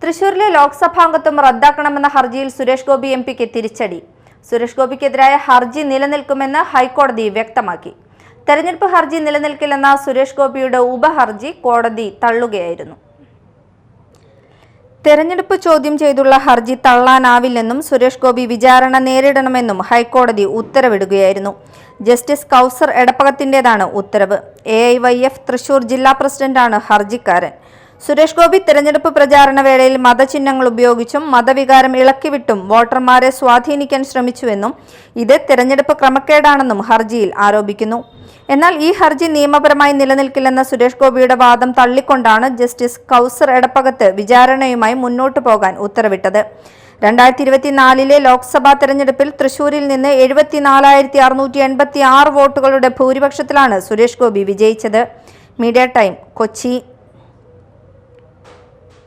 തൃശൂരിലെ ലോക്സഭാംഗത്വം റദ്ദാക്കണമെന്ന ഹർജിയിൽ സുരേഷ് ഗോപി എംപിക്ക് തിരിച്ചടി. സുരേഷ് ഗോപിക്കെതിരായ ഹർജി നിലനിൽക്കുമെന്ന് ഹൈക്കോടതി വ്യക്തമാക്കി. തെരഞ്ഞെടുപ്പ് ഹർജി നിലനിൽക്കില്ലെന്ന സുരേഷ് ഗോപിയുടെ ഉപഹർജി കോടതി തള്ളുകയായിരുന്നു. തെരഞ്ഞെടുപ്പ് ചോദ്യം ചെയ്തുള്ള ഹർജി തള്ളാനാവില്ലെന്നും സുരേഷ് ഗോപി വിചാരണ നേരിടണമെന്നും ഹൈക്കോടതി ഉത്തരവിടുകയായിരുന്നു. ജസ്റ്റിസ് കൗസർ എടപ്പകത്തിൻ്റെതാണ് ഉത്തരവ്. AIYF തൃശൂർ ജില്ലാ പ്രസിഡന്റാണ് ഹർജിക്കാരൻ. സുരേഷ് ഗോപി തെരഞ്ഞെടുപ്പ് പ്രചാരണ വേളയിൽ മതചിഹ്നങ്ങൾ ഉപയോഗിച്ചും മതവികാരം ഇളക്കിവിട്ടും വോട്ടർമാരെ സ്വാധീനിക്കാൻ ശ്രമിച്ചുവെന്നും ഇത് തെരഞ്ഞെടുപ്പ് ക്രമക്കേടാണെന്നും ഹർജിയിൽ ആരോപിക്കുന്നു. എന്നാൽ ഈ ഹർജി നിയമപരമായി നിലനിൽക്കില്ലെന്ന സുരേഷ് ഗോപിയുടെ വാദം തള്ളിക്കൊണ്ടാണ് ജസ്റ്റിസ് കൗസർ എടപ്പകത്ത് വിചാരണയുമായി മുന്നോട്ടു പോകാൻ ഉത്തരവിട്ടത്. 2024 ലോക്സഭാ തെരഞ്ഞെടുപ്പിൽ തൃശൂരിൽ നിന്ന് 74,686 വോട്ടുകളുടെ ഭൂരിപക്ഷത്തിലാണ് സുരേഷ് ഗോപി വിജയിച്ചത്. Media time, Kochi.